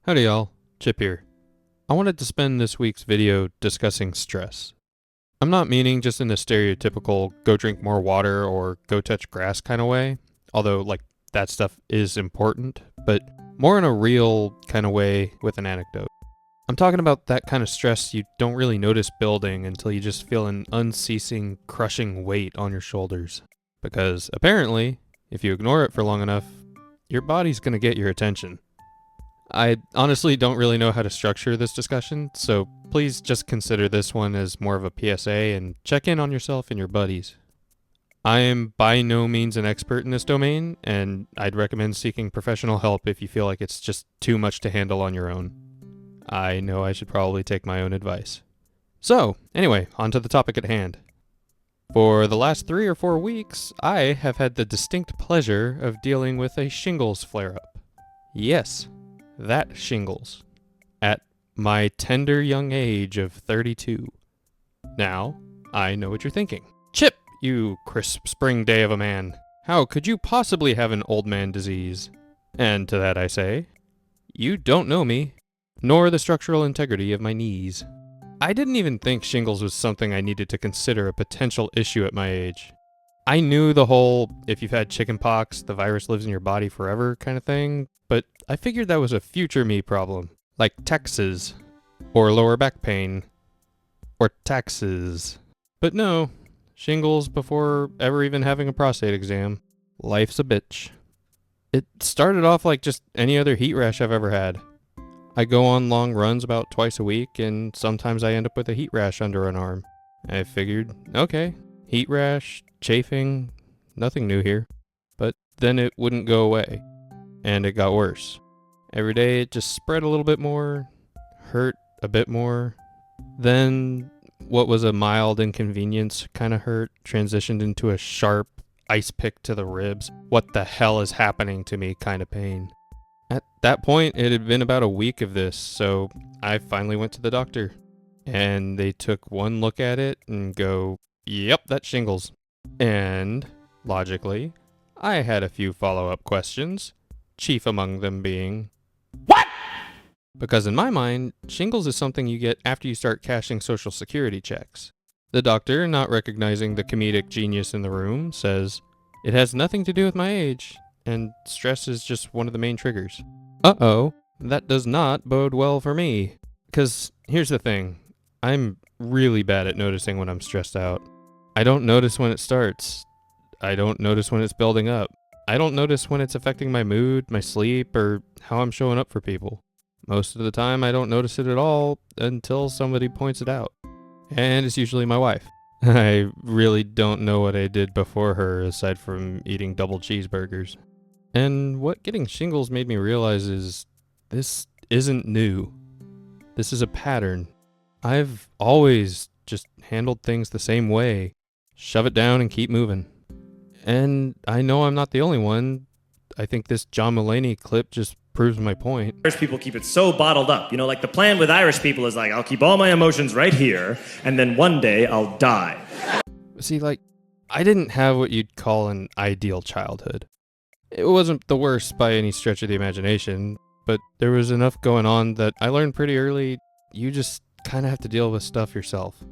Howdy y'all, Chip here. I wanted to spend this week's video discussing stress. I'm not meaning just in a stereotypical go drink more water or go touch grass kind of way, although that stuff is important, but more in a real kind of way with an anecdote. I'm talking about that kind of stress you don't really notice building until you just feel an unceasing, crushing weight on your shoulders. Because apparently, if you ignore it for long enough, your body's gonna get your attention. I honestly don't really know how to structure this discussion, so please just consider this one as more of a PSA and check in on yourself and your buddies. I am by no means an expert in this domain, and I'd recommend seeking professional help if you feel like it's just too much to handle on your own. I know I should probably take my own advice. So, anyway, on to the topic at hand. For the last 3 or 4 weeks, I have had the distinct pleasure of dealing with a shingles flare-up. Yes, that shingles. At my tender young age of 32. Now, I know what you're thinking. Chip, you crisp spring day of a man. How could you possibly have an old man disease? And to that I say, you don't know me, nor the structural integrity of my knees. I didn't even think shingles was something I needed to consider a potential issue at my age. I knew the whole, if you've had chickenpox, the virus lives in your body forever kind of thing, but I figured that was a future me problem, like Texas, or lower back pain, or taxes. But no, shingles before ever even having a prostate exam. Life's a bitch. It started off like just any other heat rash I've ever had. I go on long runs about twice a week, and sometimes I end up with a heat rash under an arm. I figured, okay, heat rash, chafing, nothing new here. But then it wouldn't go away, and it got worse. Every day it just spread a little bit more, hurt a bit more. Then what was a mild inconvenience kind of hurt transitioned into a sharp ice pick to the ribs. What the hell is happening to me kind of pain. At that point, it had been about a week of this, so I finally went to the doctor. And they took one look at it and go, yep, that's shingles. And, logically, I had a few follow-up questions, chief among them being, what? Because in my mind, shingles is something you get after you start cashing Social Security checks. The doctor, not recognizing the comedic genius in the room, says, it has nothing to do with my age, and stress is just one of the main triggers. Uh-oh, that does not bode well for me. Because here's the thing, I'm really bad at noticing when I'm stressed out. I don't notice when it starts. I don't notice when it's building up. I don't notice when it's affecting my mood, my sleep, or how I'm showing up for people. Most of the time, I don't notice it at all until somebody points it out. And it's usually my wife. I really don't know what I did before her aside from eating double cheeseburgers. And what getting shingles made me realize is this isn't new. This is a pattern. I've always just handled things the same way. Shove it down and keep moving. And I know I'm not the only one. I think this John Mulaney clip just proves my point. Irish people keep it so bottled up. The plan with Irish people is I'll keep all my emotions right here, and then one day I'll die. See, I didn't have what you'd call an ideal childhood. It wasn't the worst by any stretch of the imagination, but there was enough going on that I learned pretty early, you just kind of have to deal with stuff yourself.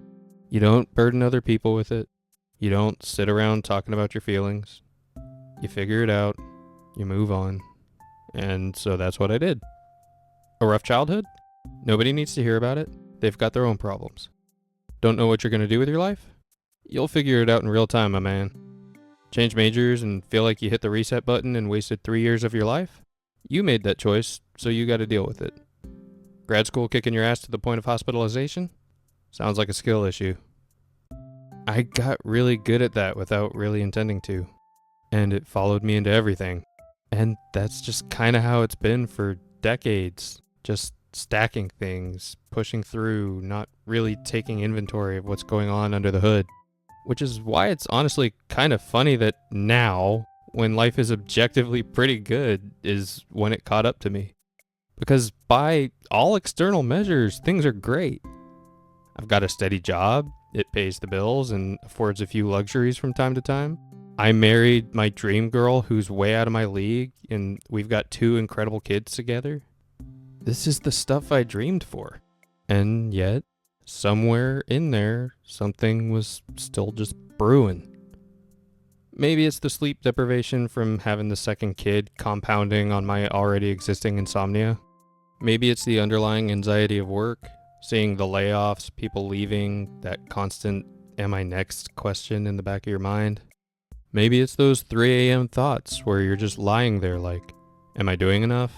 You don't burden other people with it. You don't sit around talking about your feelings. You figure it out. You move on. And so that's what I did. A rough childhood? Nobody needs to hear about it. They've got their own problems. Don't know what you're going to do with your life? You'll figure it out in real time, my man. Change majors and feel like you hit the reset button and wasted 3 years of your life? You made that choice, so you got to deal with it. Grad school kicking your ass to the point of hospitalization? Sounds like a skill issue. I got really good at that without really intending to. And it followed me into everything. And that's just kind of how it's been for decades. Just stacking things, pushing through, not really taking inventory of what's going on under the hood. Which is why it's honestly kind of funny that now, when life is objectively pretty good, is when it caught up to me. Because by all external measures, things are great. I've got a steady job, it pays the bills and affords a few luxuries from time to time. I married my dream girl who's way out of my league, and we've got 2 incredible kids together. This is the stuff I dreamed for. And yet, somewhere in there, something was still just brewing. Maybe it's the sleep deprivation from having the second kid compounding on my already existing insomnia. Maybe it's the underlying anxiety of work, seeing the layoffs, people leaving, that constant am I next question in the back of your mind. Maybe it's those 3 a.m. thoughts where you're just lying there like, am I doing enough?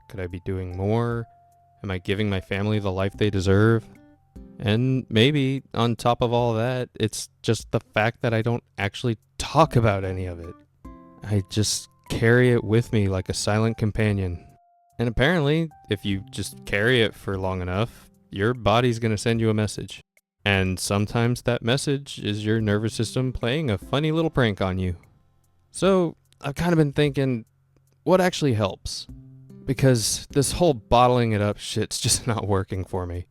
Could I be doing more? Am I giving my family the life they deserve? And maybe, on top of all that, it's just the fact that I don't actually talk about any of it. I just carry it with me like a silent companion. And apparently, if you just carry it for long enough, your body's gonna send you a message. And sometimes that message is your nervous system playing a funny little prank on you. So, I've kind of been thinking, what actually helps? Because this whole bottling it up shit's just not working for me.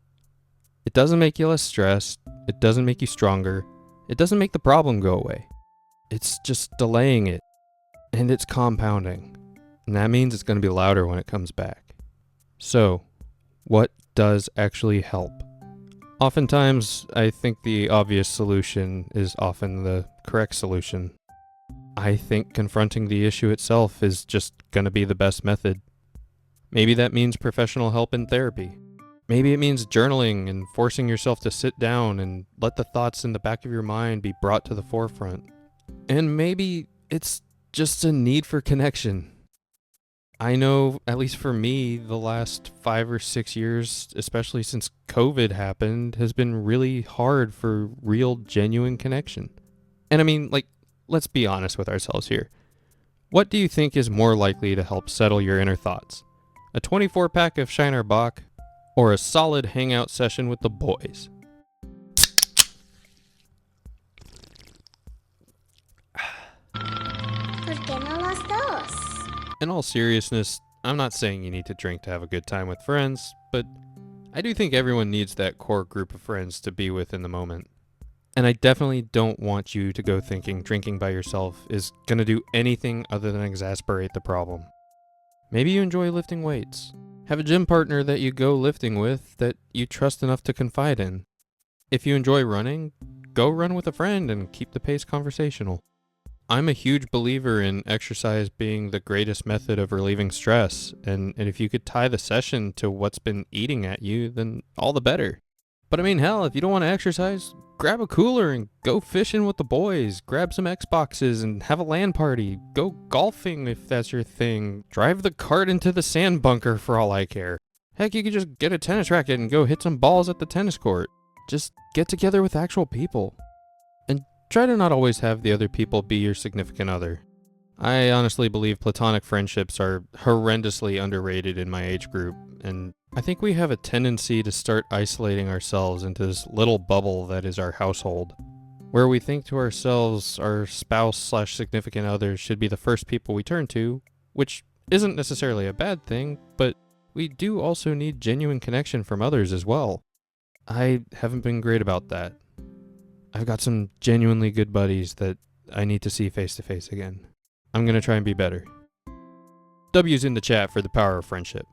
It doesn't make you less stressed, it doesn't make you stronger, it doesn't make the problem go away. It's just delaying it, and it's compounding. And that means it's going to be louder when it comes back. So, what does actually help? Oftentimes, I think the obvious solution is often the correct solution. I think confronting the issue itself is just going to be the best method. Maybe that means professional help in therapy. Maybe it means journaling and forcing yourself to sit down and let the thoughts in the back of your mind be brought to the forefront. And maybe it's just a need for connection. I know, at least for me, the last 5 or 6 years, especially since COVID happened, has been really hard for real, genuine connection. And I mean, like, let's be honest with ourselves here. What do you think is more likely to help settle your inner thoughts? A 24-pack of Shiner Bock, or a solid hangout session with the boys? ¿Por qué no los dos? In all seriousness, I'm not saying you need to drink to have a good time with friends, but I do think everyone needs that core group of friends to be with in the moment. And I definitely don't want you to go thinking drinking by yourself is gonna do anything other than exasperate the problem. Maybe you enjoy lifting weights. Have a gym partner that you go lifting with that you trust enough to confide in. If you enjoy running, go run with a friend and keep the pace conversational. I'm a huge believer in exercise being the greatest method of relieving stress, and if you could tie the session to what's been eating at you, then all the better. But I mean, hell, if you don't want to exercise, grab a cooler and go fishing with the boys, grab some Xboxes and have a LAN party, go golfing if that's your thing, drive the cart into the sand bunker for all I care. Heck, you could just get a tennis racket and go hit some balls at the tennis court. Just get together with actual people. Try to not always have the other people be your significant other. I honestly believe platonic friendships are horrendously underrated in my age group, and I think we have a tendency to start isolating ourselves into this little bubble that is our household, where we think to ourselves our spouse/significant other should be the first people we turn to, which isn't necessarily a bad thing, but we do also need genuine connection from others as well. I haven't been great about that. I've got some genuinely good buddies that I need to see face to face again. I'm gonna try and be better. W's in the chat for the power of friendship.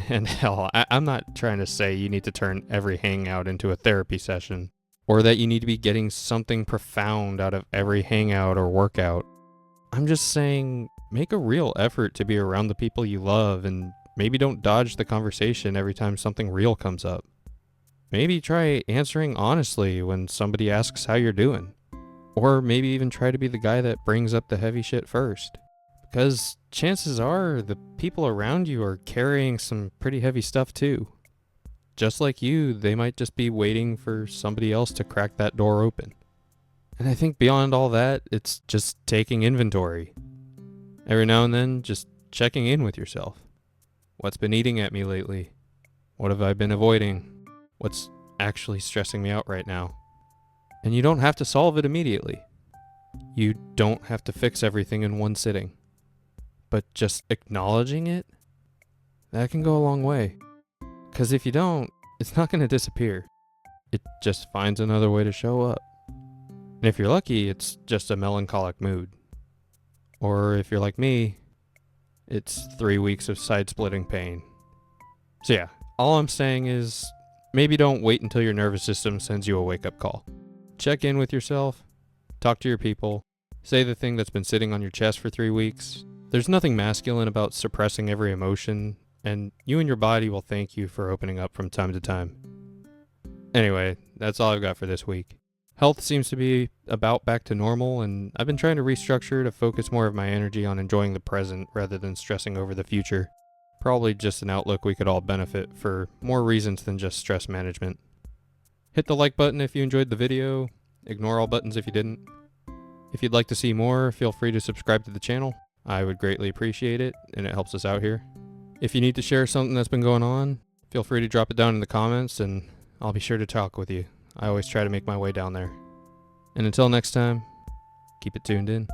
And hell, I'm not trying to say you need to turn every hangout into a therapy session, or that you need to be getting something profound out of every hangout or workout. I'm just saying, make a real effort to be around the people you love, and maybe don't dodge the conversation every time something real comes up. Maybe try answering honestly when somebody asks how you're doing. Or maybe even try to be the guy that brings up the heavy shit first. Because chances are the people around you are carrying some pretty heavy stuff too. Just like you, they might just be waiting for somebody else to crack that door open. And I think beyond all that, it's just taking inventory. Every now and then, just checking in with yourself. What's been eating at me lately? What have I been avoiding? What's actually stressing me out right now? And you don't have to solve it immediately. You don't have to fix everything in one sitting. But just acknowledging it, that can go a long way. Because if you don't, it's not going to disappear. It just finds another way to show up. And if you're lucky, it's just a melancholic mood. Or if you're like me, it's 3 weeks of side-splitting pain. So yeah, all I'm saying is maybe don't wait until your nervous system sends you a wake-up call. Check in with yourself, talk to your people, say the thing that's been sitting on your chest for 3 weeks. There's nothing masculine about suppressing every emotion, and you and your body will thank you for opening up from time to time. Anyway, that's all I've got for this week. Health seems to be about back to normal, and I've been trying to restructure to focus more of my energy on enjoying the present rather than stressing over the future. Probably just an outlook we could all benefit for more reasons than just stress management. Hit the like button if you enjoyed the video, ignore all buttons if you didn't. If you'd like to see more, feel free to subscribe to the channel. I would greatly appreciate it, and it helps us out here. If you need to share something that's been going on, feel free to drop it down in the comments, and I'll be sure to talk with you. I always try to make my way down there. And until next time, keep it tuned in.